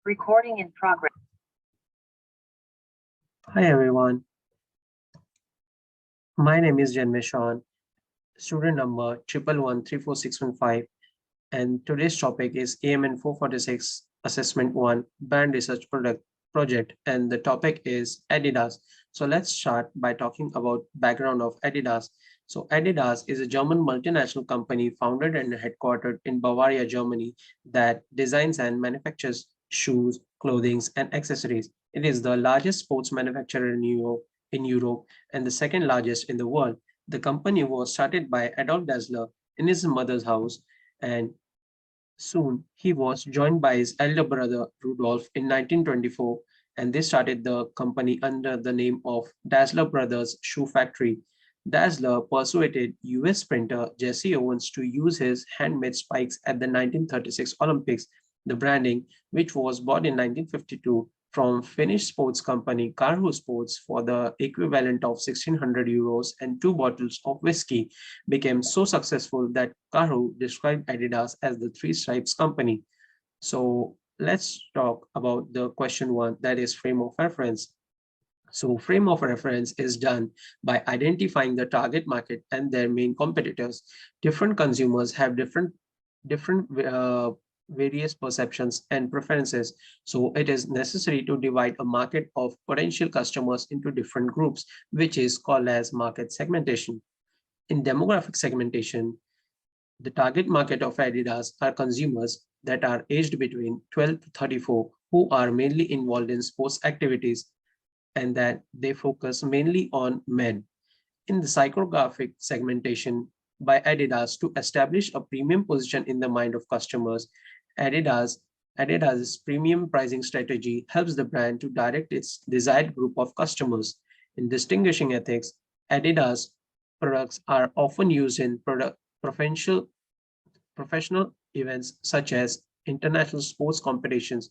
Recording in progress. Hi everyone, my name is Janmeshan, student number 111-34615, and today's topic is AMN 446 Assessment 1 Brand Research Project, and the topic is Adidas. So let's start by talking about background of Adidas. So Adidas is a German multinational company founded and headquartered in Bavaria, Germany, that designs and manufactures shoes, clothing, and accessories. It is the largest sports manufacturer in Europe and the second largest in the world. The company was started by Adolf Dassler in his mother's house, and soon he was joined by his elder brother Rudolf in 1924, and they started the company under the name of Dassler Brothers Shoe Factory. Dassler persuaded US sprinter Jesse Owens to use his handmade spikes at the 1936 Olympics. The branding, which was bought in 1952 from Finnish sports company Karhu Sports for the equivalent of 1600 euros and 2 bottles of whiskey, became so successful that Karhu described Adidas as the Three Stripes Company. So let's talk about the question one, that is frame of reference. So frame of reference is done by identifying the target market and their main competitors. Different consumers have different various perceptions and preferences. So it is necessary to divide a market of potential customers into different groups, which is called as market segmentation. In demographic segmentation, the target market of Adidas are consumers that are aged between 12 to 34 who are mainly involved in sports activities and that they focus mainly on men. In the psychographic segmentation by Adidas to establish a premium position in the mind of customers, Adidas's premium pricing strategy helps the brand to direct its desired group of customers. In distinguishing ethics, Adidas products are often used in professional events such as international sports competitions.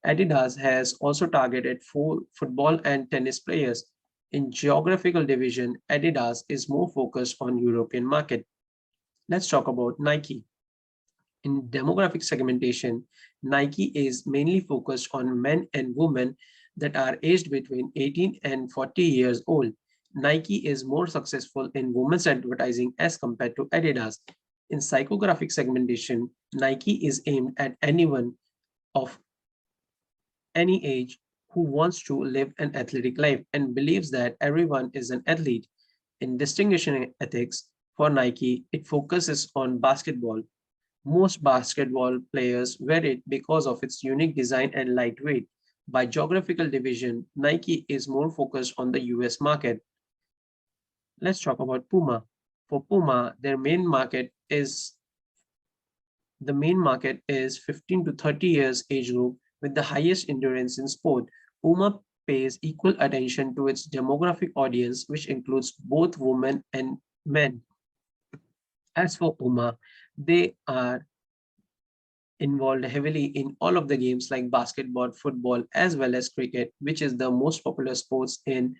Adidas has also targeted football and tennis players. In geographical division, Adidas is more focused on European market. Let's talk about Nike. In demographic segmentation, Nike is mainly focused on men and women that are aged between 18 and 40 years old. Nike is more successful in women's advertising as compared to Adidas. In psychographic segmentation, Nike is aimed at anyone of any age who wants to live an athletic life and believes that everyone is an athlete. In distinguishing ethics for Nike, it focuses on basketball. Most basketball players wear it because of its unique design and lightweight. By geographical division, Nike is more focused on the US market. Let's talk about Puma. For Puma, the main market is 15 to 30 years age group with the highest endurance in sport. Puma pays equal attention to its demographic audience, which includes both women and men. As for Puma, they are involved heavily in all of the games like basketball, football, as well as cricket, which is the most popular sports in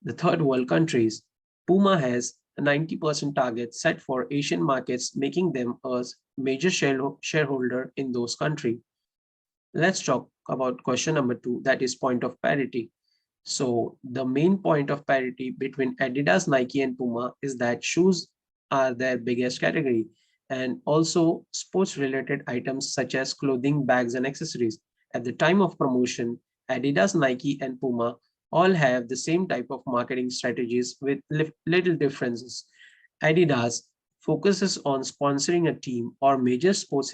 the third world countries. Puma has a 90% target set for Asian markets, making them a major shareholder in those countries. Let's talk about question number 2, that is point of parity. So the main point of parity between Adidas, Nike, and Puma is that shoes are their biggest category, and also sports related items such as clothing, bags, and accessories. At the time of promotion, Adidas, Nike, and Puma all have the same type of marketing strategies with little differences. Adidas focuses on sponsoring a team or major sports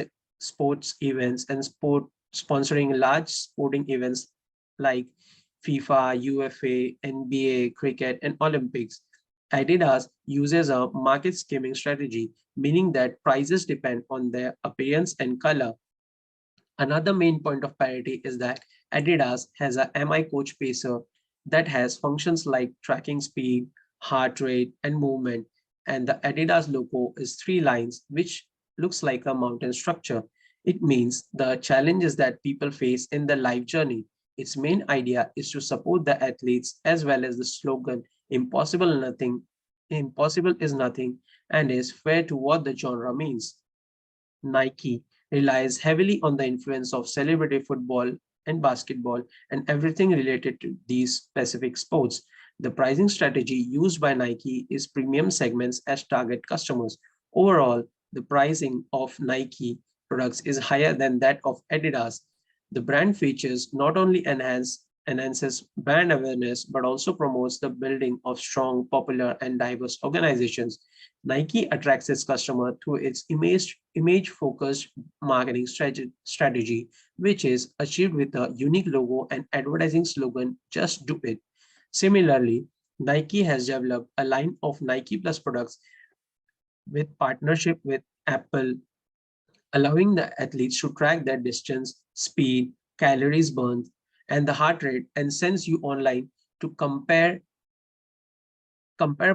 events and sponsoring large sporting events like FIFA, UFA, NBA, cricket, and Olympics. Adidas uses a market skimming strategy, meaning that prices depend on their appearance and color. Another main point of parity is that Adidas has a MI coach pacer that has functions like tracking speed, heart rate, and movement. And the Adidas logo is 3 lines, which looks like a mountain structure. It means the challenges that people face in their life journey. Its main idea is to support the athletes, as well as the slogan impossible is nothing and is fair to what the genre means. Nike relies heavily on the influence of celebrity football and basketball, and everything related to these specific sports. The pricing strategy used by Nike is premium segments as target customers. Overall, the pricing of Nike products is higher than that of Adidas. The brand features not only enhances brand awareness but also promotes the building of strong, popular, and diverse organizations. Nike attracts its customer through its image-focused marketing strategy, which is achieved with a unique logo and advertising slogan, "Just Do It." Similarly, Nike has developed a line of Nike Plus products with partnership with Apple, allowing the athletes to track their distance, speed, calories burned, and the heart rate, and sends you online to compare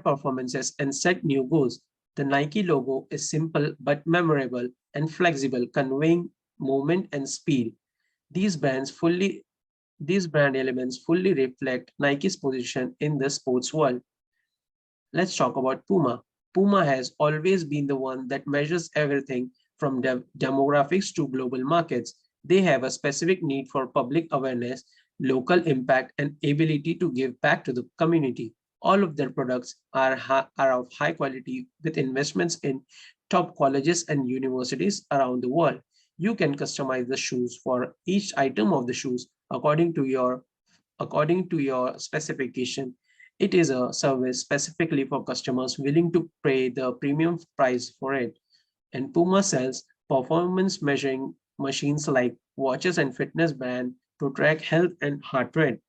performances and set new goals. The Nike logo is simple but memorable and flexible, conveying movement and speed. These brands fully these brand elements fully reflect Nike's position in the sports world. Let's talk about Puma. Puma has always been the one that measures everything from demographics to global markets. They have a specific need for public awareness, local impact, and ability to give back to the community. All of their products are of high quality with investments in top colleges and universities around the world. You can customize the shoes for each item of the shoes according to your specification. It is a service specifically for customers willing to pay the premium price for it. And Puma sells performance measuring machines like watches and fitness band to track health and heart rate.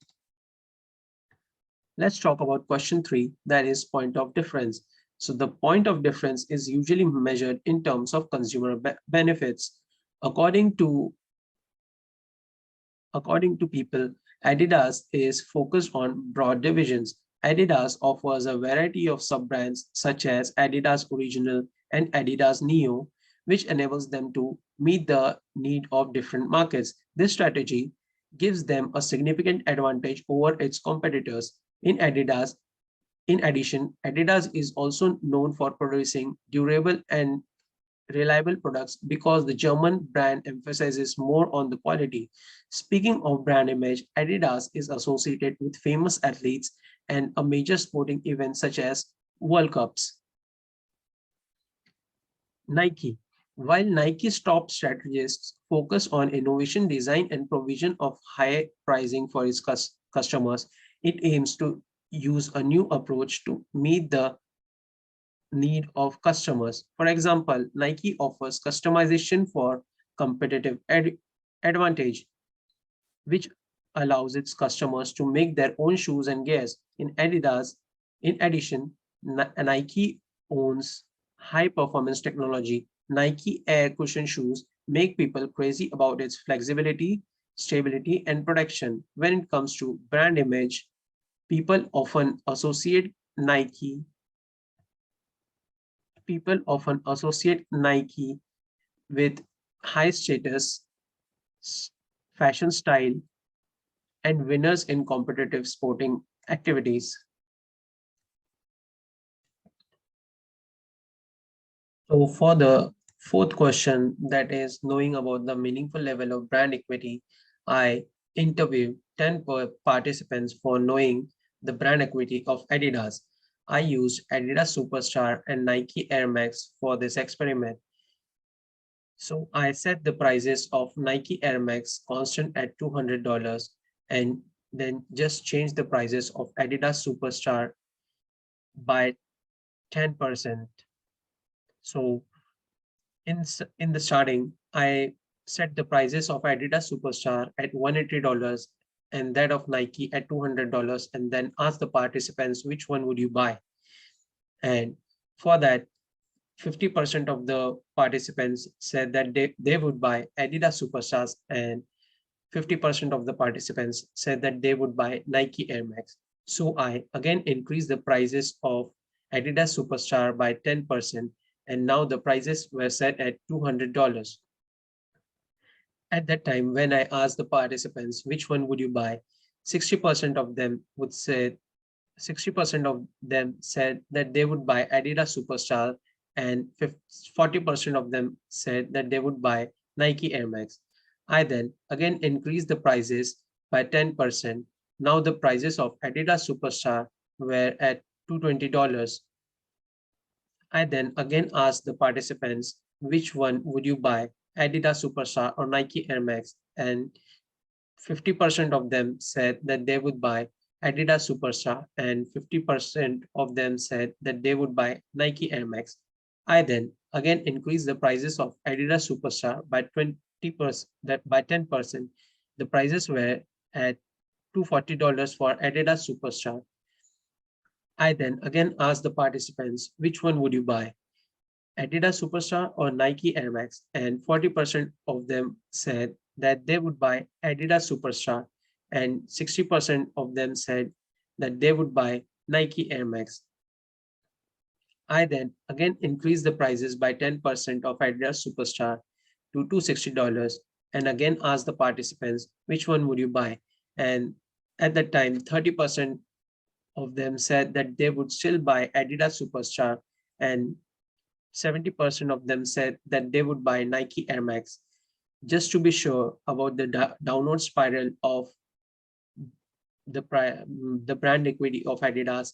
Let's talk about question 3, that is point of difference. So the point of difference is usually measured in terms of consumer benefits. According to people, Adidas is focused on broad divisions. Adidas offers a variety of sub-brands such as Adidas Original and Adidas Neo, which enables them to meet the need of different markets. This strategy gives them a significant advantage over its competitors. In addition, Adidas is also known for producing durable and reliable products because the German brand emphasizes more on the quality. Speaking of brand image, Adidas is associated with famous athletes and a major sporting events such as World Cups. Nike. While Nike's top strategists focus on innovation, design, and provision of high pricing for its customers, it aims to use a new approach to meet the need of customers. For example, Nike offers customization for competitive advantage, which allows its customers to make their own shoes and gears. In addition, Nike owns high performance technology. Nike Air cushion shoes make people crazy about its flexibility, stability, and protection. When it comes to brand image, people often associate Nike with high status, fashion style, and winners in competitive sporting activities. So for the fourth question, that is knowing about the meaningful level of brand equity, I interviewed 10 participants for knowing the brand equity of Adidas. I used Adidas Superstar and Nike Air Max for this experiment. So I set the prices of Nike Air Max constant at $200 and then just change the prices of Adidas Superstar by 10%. So in the starting, I set the prices of Adidas Superstar at $180 and that of Nike at $200 and then ask the participants which one would you buy. And for that, 50% of the participants said that they would buy Adidas Superstars and 50% of the participants said that they would buy Nike Air Max. So I again increased the prices of Adidas Superstar by 10% and now the prices were set at $200. At that time, when I asked the participants which one would you buy, 60% of them would say 60% of them said that they would buy Adidas Superstar and 40% of them said that they would buy Nike Air Max. I then again increased the prices by 10%. Now the prices of Adidas Superstar were at $220. I then again asked the participants, which one would you buy, Adidas Superstar or Nike Air Max? And 50% of them said that they would buy Adidas Superstar, and 50% of them said that they would buy Nike Air Max. I then again increased the prices of Adidas Superstar by 20%, that by 10%. The prices were at $240 for Adidas Superstar. I then again asked the participants, which one would you buy, Adidas Superstar or Nike Air Max? And 40% of them said that they would buy Adidas Superstar, and 60% of them said that they would buy Nike Air Max. I then again increased the prices by 10% of Adidas Superstar to $260, and again asked the participants, which one would you buy? And at that time, 30% of them said that they would still buy Adidas Superstar, and 70% of them said that they would buy Nike Air Max. Just to be sure about the downward spiral of the brand equity of Adidas,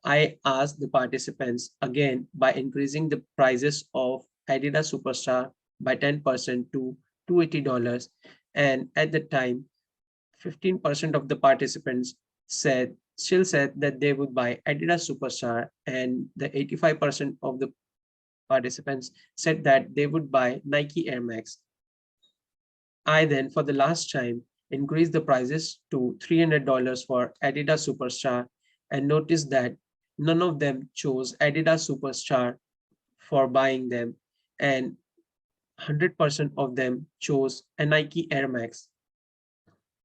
I asked the participants again by increasing the prices of Adidas Superstar by 10% to $280. And at the time, 15% of the participants still said that they would buy Adidas Superstar, and the 85% of the participants said that they would buy Nike Air Max. I then, for the last time, increased the prices to $300 for Adidas Superstar, and noticed that none of them chose Adidas Superstar for buying them, and 100% of them chose a Nike Air Max.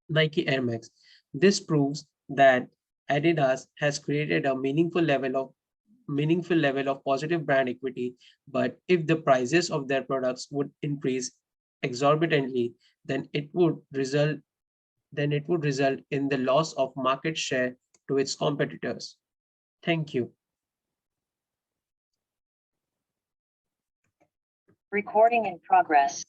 Nike Air Max. This proves that Adidas has created a meaningful level of positive brand equity, but if the prices of their products would increase exorbitantly, then it would result in the loss of market share to its competitors. Thank you. Recording in progress.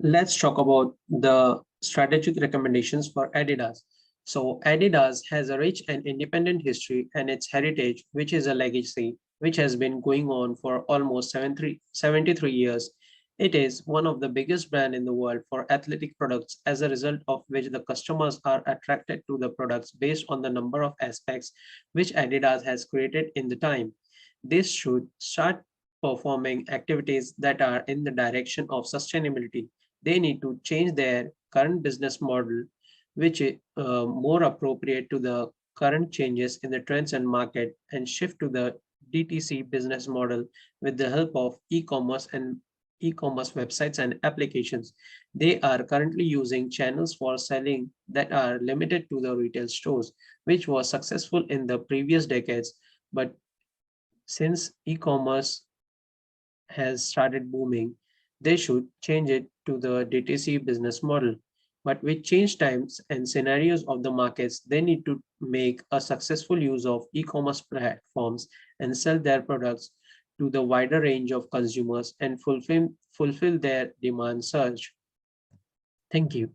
Let's talk about the strategic recommendations for Adidas. So Adidas has a rich and independent history, and its heritage, which is a legacy which has been going on for almost 73 years. It is one of the biggest brands in the world for athletic products, as a result of which the customers are attracted to the products based on the number of aspects which Adidas has created in the time. This should start performing activities that are in the direction of sustainability. They need to change their current business model, which is more appropriate to the current changes in the trends and market, and shift to the DTC business model with the help of e-commerce websites and applications. They are currently using channels for selling that are limited to the retail stores, which was successful in the previous decades. But since e-commerce has started booming, they should change it to the DTC business model. But with changed times and scenarios of the markets, they need to make a successful use of e-commerce platforms and sell their products to the wider range of consumers and fulfill their demand surge. Thank you.